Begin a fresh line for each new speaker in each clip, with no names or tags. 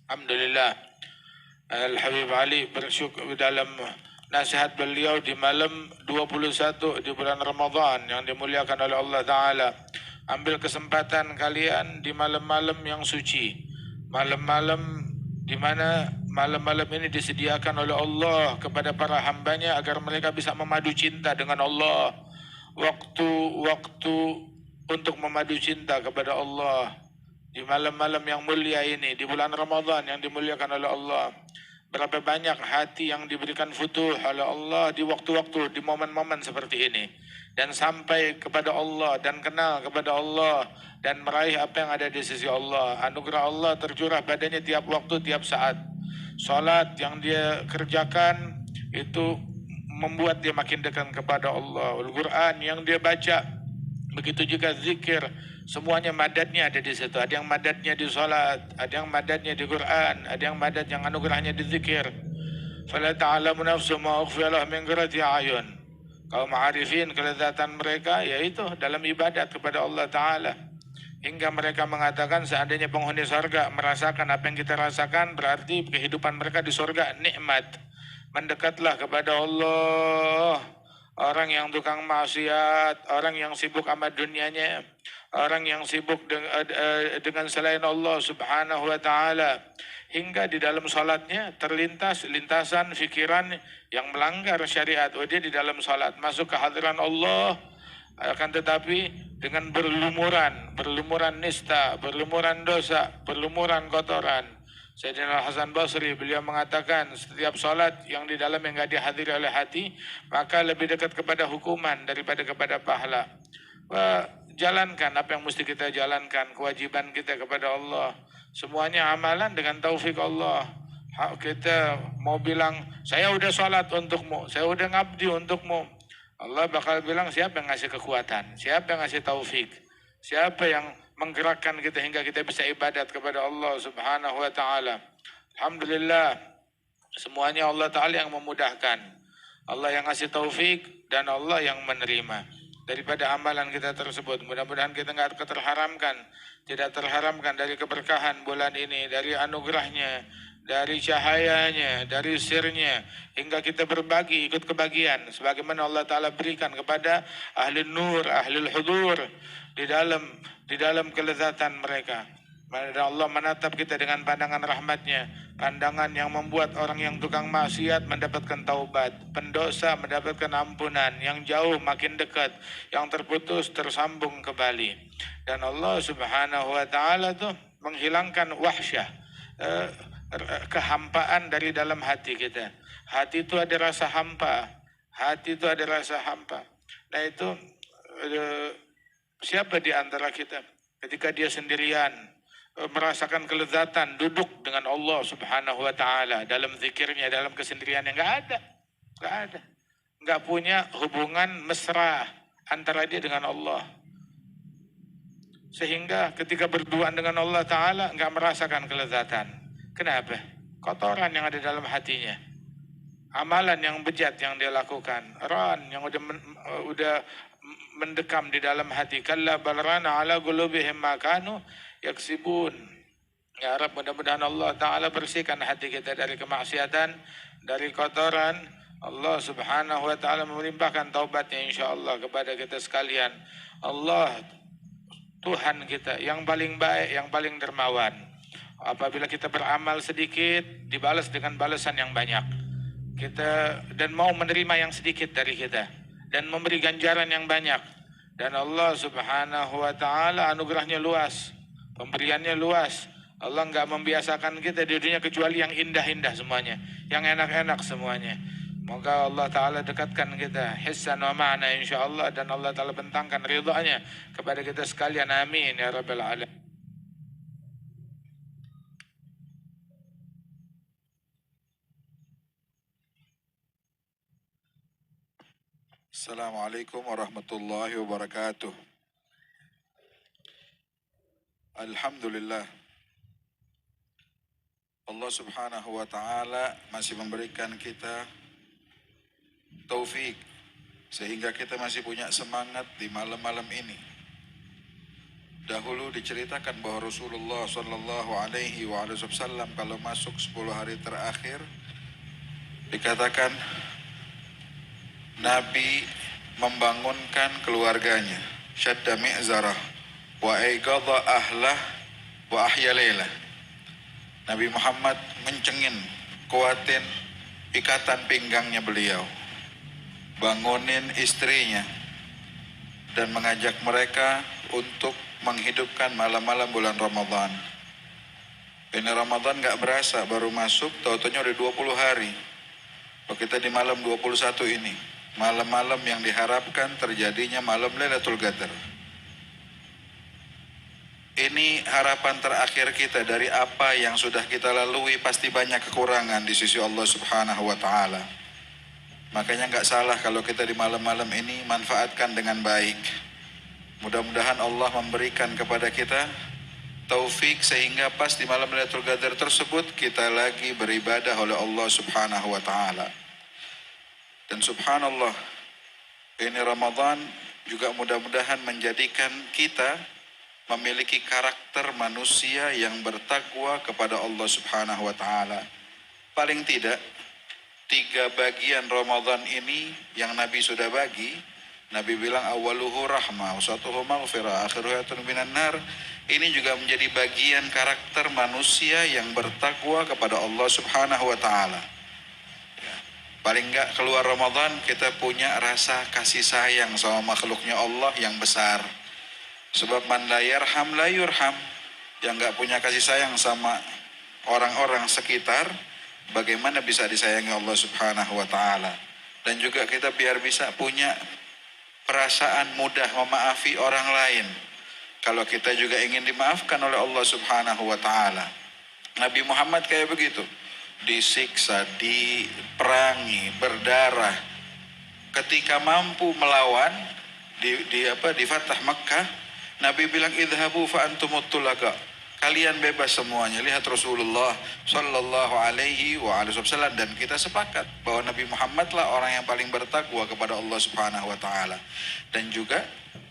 Alhamdulillah. Al-Habib Ali bersyukur dalam nasihat beliau di malam 21 di bulan Ramadan yang dimuliakan oleh Allah Ta'ala. Ambil kesempatan kalian di malam-malam yang suci. Malam-malam di mana malam-malam ini disediakan oleh Allah kepada para hambanya agar mereka bisa memadu cinta dengan Allah. Waktu-waktu untuk memadu cinta kepada Allah di malam-malam yang mulia ini, di bulan Ramadan yang dimuliakan oleh Allah. Berapa banyak hati yang diberikan futuh oleh Allah di waktu-waktu, di momen-momen seperti ini. Dan sampai kepada Allah dan kenal kepada Allah dan meraih apa yang ada di sisi Allah. Anugerah Allah tercurah padanya tiap waktu, tiap saat. Salat yang dia kerjakan itu membuat dia makin dekat kepada Allah. Al-Quran yang dia baca, begitu juga zikir, semuanya madatnya ada di situ. Ada yang madatnya di salat, ada yang madatnya di Quran, ada yang madat yang anugerahnya di zikir. Fala ta'lamu nafsu ma ukhfiya lahum min qurrati a'yun. Kaum arifin kelezatan mereka yaitu dalam ibadat kepada Allah Ta'ala. Hingga mereka mengatakan seandainya penghuni surga merasakan apa yang kita rasakan, berarti kehidupan mereka di surga nikmat. Mendekatlah kepada Allah. Orang yang tukang maksiat, orang yang sibuk sama dunianya, orang yang sibuk dengan selain Allah Subhanahu wa Ta'ala, hingga di dalam salatnya terlintas lintasan fikiran yang melanggar syariat. Dia di dalam salat masuk ke hadiran Allah, akan tetapi dengan berlumuran nista, berlumuran dosa, berlumuran kotoran. Sayyidina Hasan Basri beliau mengatakan setiap salat yang di dalam yang enggak dihadiri oleh hati maka lebih dekat kepada hukuman daripada kepada pahala. Jalankan apa yang mesti kita jalankan, kewajiban kita kepada Allah. Semuanya amalan dengan taufik Allah. Kita mau bilang saya udah salat untukmu, saya udah ngabdi untukmu, Allah bakal bilang siapa yang ngasih kekuatan, siapa yang ngasih taufik, siapa yang menggerakkan kita hingga kita bisa ibadat kepada Allah Subhanahu wa Ta'ala. Alhamdulillah, semuanya Allah Ta'ala yang memudahkan, Allah yang ngasih taufik dan Allah yang menerima daripada amalan kita tersebut. Mudah-mudahan kita nggak tidak terharamkan dari keberkahan bulan ini, dari anugerahnya, dari cahayanya, dari sirnya, hingga kita berbagi, ikut kebagian sebagaimana Allah Ta'ala berikan kepada ahli nur, ahli hudur di dalam kelezatan mereka. Allah menatap kita dengan pandangan rahmatnya, pandangan yang membuat orang yang tukang maksiat mendapatkan taubat, pendosa mendapatkan ampunan, yang jauh makin dekat, yang terputus tersambung kembali. Dan Allah Subhanahu wa Ta'ala tuh menghilangkan wahsyah, kehampaan dari dalam hati kita. Hati itu ada rasa hampa, Nah itu siapa di antara kita ketika dia sendirian merasakan kelezatan duduk dengan Allah Subhanahu wa Ta'ala dalam zikirnya, dalam kesendirian yang enggak ada. Enggak punya hubungan mesra antara dia dengan Allah. Sehingga ketika berduaan dengan Allah Ta'ala enggak merasakan kelezatan. Kenapa? Kotoran yang ada dalam hatinya. Amalan yang bejat yang dia lakukan, yang udah mendekam di dalam hati. Kalla balrana ala qulubihim ma kanu yaksibun. Ya Rabb, mudah-mudahan Allah Ta'ala bersihkan hati kita dari kemaksiatan, dari kotoran. Allah Subhanahu wa Ta'ala melimpahkan taubatnya insyaallah kepada kita sekalian. Allah Tuhan kita yang paling baik, yang paling dermawan. Apabila kita beramal sedikit dibalas dengan balasan yang banyak. Kita dan mau menerima yang sedikit dari kita dan memberi ganjaran yang banyak. Dan Allah Subhanahu wa Ta'ala anugerahnya luas, pemberiannya luas. Allah enggak membiasakan kita di dunia kecuali yang indah-indah semuanya, yang enak-enak semuanya. Moga Allah Ta'ala dekatkan kita hissan wa ma'na insyaallah, dan Allah Ta'ala bentangkan ridhanya kepada kita sekalian. Amin ya rabbal alamin.
Assalamualaikum warahmatullahi wabarakatuh. Alhamdulillah, Allah Subhanahu wa Ta'ala masih memberikan kita taufik sehingga kita masih punya semangat di malam-malam ini. Dahulu diceritakan bahwa Rasulullah Shallallahu Alaihi Wasallam kalau masuk 10 hari terakhir dikatakan Nabi membangunkan keluarganya, syadda mi'zarah wa aigadha ahlah wa ahya lailah. Nabi Muhammad mencengin, kuatin ikatan pinggangnya beliau, bangunin istrinya dan mengajak mereka untuk menghidupkan malam-malam bulan Ramadan. Ini Ramadan gak berasa, baru masuk, tau-taunya udah 20 hari. Kalau kita di malam 21 ini, malam-malam yang diharapkan terjadinya malam Lailatul Qadar. Ini harapan terakhir kita dari apa yang sudah kita lalui, pasti banyak kekurangan di sisi Allah Subhanahu wa Ta'ala. Makanya gak salah kalau kita di malam-malam ini manfaatkan dengan baik. Mudah-mudahan Allah memberikan kepada kita taufik sehingga pas di malam Lailatul Qadar tersebut kita lagi beribadah oleh Allah Subhanahu wa Ta'ala. Dan subhanallah, ini Ramadan juga mudah-mudahan menjadikan kita memiliki karakter manusia yang bertakwa kepada Allah Subhanahu wa Ta'ala. Paling tidak 3 bagian Ramadan ini yang Nabi sudah bagi. Nabi bilang awaluhu rahmah, wasatuhu maghfirah, akhiruhu yatun minan nar. Ini juga menjadi bagian karakter manusia yang bertakwa kepada Allah Subhanahu wa Ta'ala. Ya. Paling enggak keluar Ramadan kita punya rasa kasih sayang sama makhluknya Allah yang besar. Sebab man la yarham la yurham. Yang enggak punya kasih sayang sama orang-orang sekitar, bagaimana bisa disayangi Allah Subhanahu wa Ta'ala. Dan juga kita biar bisa punya perasaan mudah memaafi orang lain kalau kita juga ingin dimaafkan oleh Allah Subhanahu wa Ta'ala. Nabi Muhammad kayak begitu, disiksa, diperangi, berdarah. Ketika mampu melawan di Fatah Makkah, Nabi bilang idhabu fa antumut tulaqa, kalian bebas semuanya. Lihat Rasulullah Sallallahu Alaihi Wasallam, dan kita sepakat bahwa Nabi Muhammad lah orang yang paling bertakwa kepada Allah Subhanahu Wa Taala. Dan juga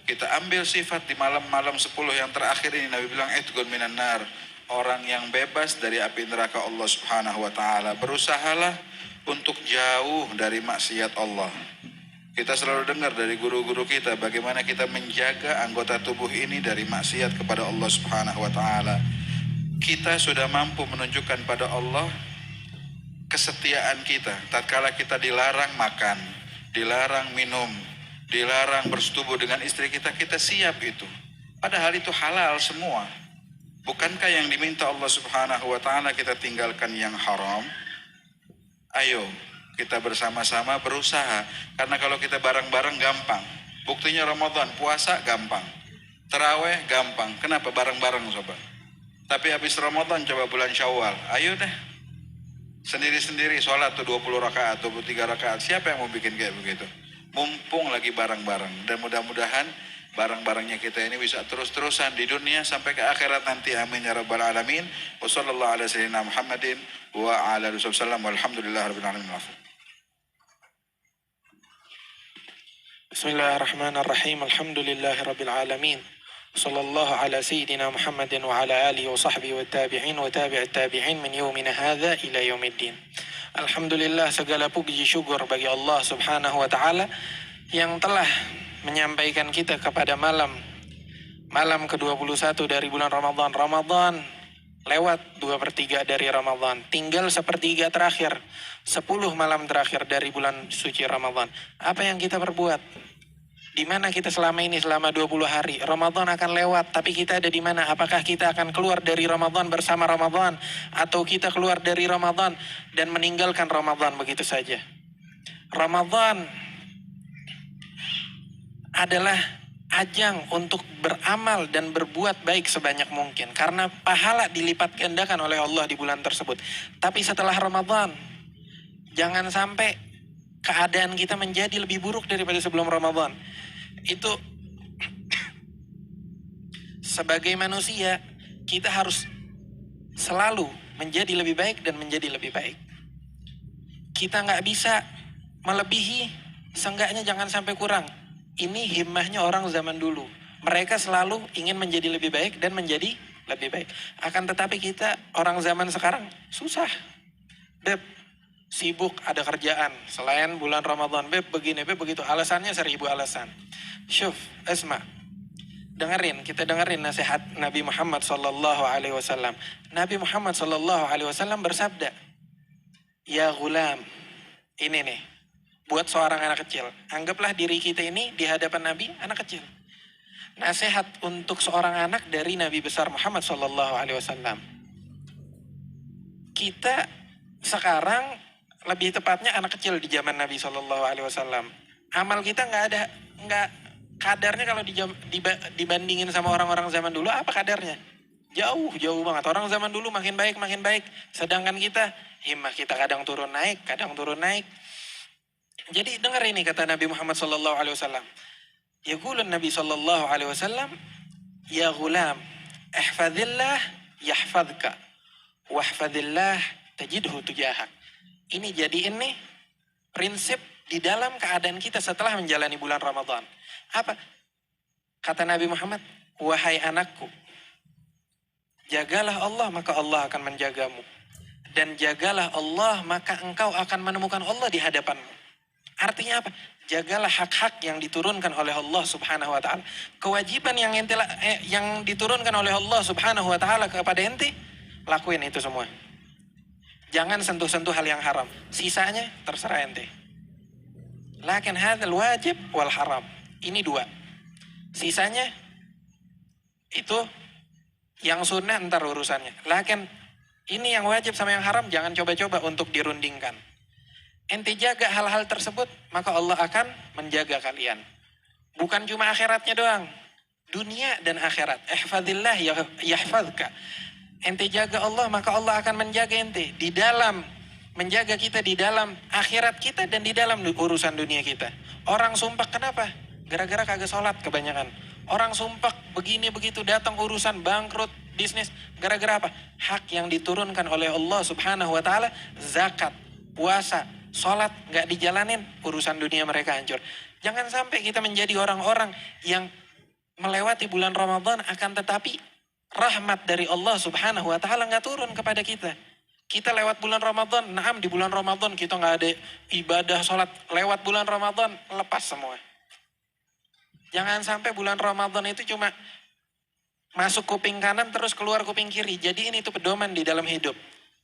kita ambil sifat di malam-malam 10 yang terakhir ini, Nabi bilang itqun minan nar, orang yang bebas dari api neraka Allah Subhanahu Wa Taala. Berusahalah untuk jauh dari maksiat Allah. Kita selalu dengar dari guru-guru kita bagaimana kita menjaga anggota tubuh ini dari maksiat kepada Allah Subhanahu wa Ta'ala. Kita sudah mampu menunjukkan pada Allah kesetiaan kita tatkala kita dilarang makan, dilarang minum, dilarang bersetubuh dengan istri kita, kita siap itu. Padahal itu halal semua. Bukankah yang diminta Allah Subhanahu wa Ta'ala kita tinggalkan yang haram? Ayo kita bersama-sama berusaha. Karena kalau kita bareng-bareng gampang. Buktinya Ramadan, puasa gampang, taraweh gampang. Kenapa bareng-bareng coba? Tapi habis Ramadan coba bulan Syawal, ayo deh sendiri-sendiri sholat tuh 20 rakaat, 23 rakaat. Siapa yang mau bikin kayak begitu? Mumpung lagi bareng-bareng. Dan mudah-mudahan bareng-barengnya kita ini bisa terus-terusan di dunia sampai ke akhirat nanti. Amin ya rabbal alamin. Wa sallallahu ala sayyidina Muhammadin wa ala alihi wasallam walhamdulillahirabbil alamin.
Bismillahirrahmanirrahim. Alhamdulillahirabbil alamin. Sallallahu ala sayyidina Muhammadin wa ala alihi wa sahbihi wa tabi'in wa tabi'it tabi'in min yaumina hadza ila yaumiddin. Alhamdulillah, segala puji syukur bagi Allah Subhanahu wa Ta'ala yang telah menyampaikan kita kepada malam ke-21 dari bulan Ramadan. Ramadan lewat 2/3 dari Ramadan, tinggal 1/3 terakhir, 10 malam terakhir dari bulan suci Ramadan. Apa yang kita perbuat? Di mana kita selama ini, selama 20 hari? Ramadan akan lewat, tapi kita ada di mana? Apakah kita akan keluar dari Ramadan bersama Ramadan, atau kita keluar dari Ramadan dan meninggalkan Ramadan begitu saja? Ramadan adalah ajang untuk beramal dan berbuat baik sebanyak mungkin, karena pahala dilipat gandakan oleh Allah di bulan tersebut. Tapi setelah Ramadan, jangan sampai keadaan kita menjadi lebih buruk daripada sebelum Ramadan. Itu sebagai manusia kita harus selalu menjadi lebih baik dan menjadi lebih baik. Kita nggak bisa melebihi, seenggaknya jangan sampai kurang. Ini himmahnya orang zaman dulu. Mereka selalu ingin menjadi lebih baik dan menjadi lebih baik. Akan tetapi kita orang zaman sekarang susah. Beb, sibuk, ada kerjaan. Selain bulan Ramadan, beb begini, beb begitu. Alasannya 1000 alasan. Syuf, Esma, kita dengerin nasihat Nabi Muhammad SAW. Nabi Muhammad SAW bersabda, ya gulam, ini nih, buat seorang anak kecil. Anggaplah diri kita ini di hadapan Nabi, anak kecil. Nasihat untuk seorang anak dari Nabi besar Muhammad SAW. Kita sekarang lebih tepatnya anak kecil di zaman Nabi SAW. Amal kita nggak kadarnya kalau dibandingin sama orang-orang zaman dulu, apa kadarnya? Jauh banget. Orang zaman dulu makin baik. Sedangkan kita, himmah kita kadang turun naik. Jadi dengar ini kata Nabi Muhammad SAW. Yaqulun Nabi SAW, ya gulam, ihfadillah yahfadka, wahfadillah tajidhu tujahak. Ini jadi ini prinsip di dalam keadaan kita setelah menjalani bulan Ramadan. Apa? Kata Nabi Muhammad, wahai anakku, jagalah Allah maka Allah akan menjagamu. Dan jagalah Allah maka engkau akan menemukan Allah di hadapanmu. Artinya apa? Jagalah hak-hak yang diturunkan oleh Allah Subhanahu wa taala. Kewajiban yang diturunkan oleh Allah Subhanahu wa taala kepada ente, lakuin itu semua. Jangan sentuh-sentuh hal yang haram. Sisanya terserah ente. Lakin hadzal wajib wal haram. Ini 2. Sisanya itu yang sunnah entar urusannya. Lakin ini yang wajib sama yang haram jangan coba-coba untuk dirundingkan. Ente jaga hal-hal tersebut, maka Allah akan menjaga kalian. Bukan cuma akhiratnya doang, dunia dan akhirat. Ihfadillah yahfadka. Ente jaga Allah, maka Allah akan menjaga ente. Di dalam, menjaga kita di dalam akhirat kita dan di dalam urusan dunia kita. Orang sumpah kenapa? Gara-gara kagak sholat kebanyakan. Orang sumpah begini begitu datang urusan bangkrut, bisnis. Gara-gara apa? Hak yang diturunkan oleh Allah Subhanahu wa taala, zakat, puasa, sholat gak dijalanin, urusan dunia mereka hancur. Jangan sampai kita menjadi orang-orang yang melewati bulan Ramadan akan tetapi rahmat dari Allah Subhanahu wa taala gak turun kepada kita. Kita lewat bulan Ramadan, naam di bulan Ramadan kita gak ada ibadah sholat. Lewat bulan Ramadan lepas semua. Jangan sampai bulan Ramadan itu cuma masuk kuping kanan terus keluar kuping kiri. Jadi ini tuh pedoman di dalam hidup.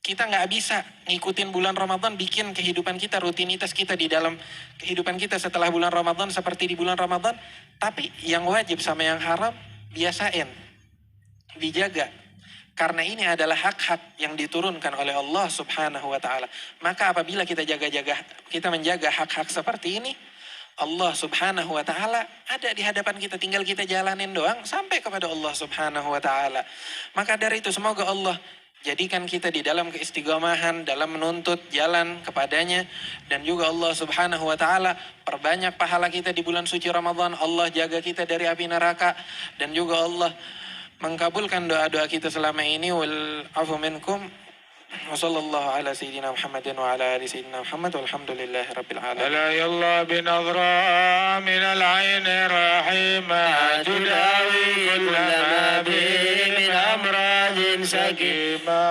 Kita nggak bisa ngikutin bulan Ramadan, bikin kehidupan kita, rutinitas kita di dalam kehidupan kita setelah bulan Ramadan seperti di bulan Ramadan. Tapi yang wajib sama yang haram, biasain. Dijaga. Karena ini adalah hak-hak yang diturunkan oleh Allah Subhanahu wa ta'ala. Maka apabila kita menjaga hak-hak seperti ini, Allah Subhanahu wa ta'ala ada di hadapan kita, tinggal kita jalanin doang sampai kepada Allah Subhanahu wa ta'ala. Maka dari itu semoga Allah jadikan kita di dalam keistiqomahan, dalam menuntut jalan kepadanya. Dan juga Allah Subhanahu wa ta'ala perbanyak pahala kita di bulan suci Ramadan. Allah jaga kita dari api neraka. Dan juga Allah mengkabulkan doa-doa kita selama ini. Wal afu minkum. Wa sallallahu ala sayyidina Muhammadin wa ala ali sayyidina Muhammad. Walhamdulillahi rabbil alamin.
ألا يلا بنظرة من العين رحيمة تداوي كل ما به من أمراض سقيمة.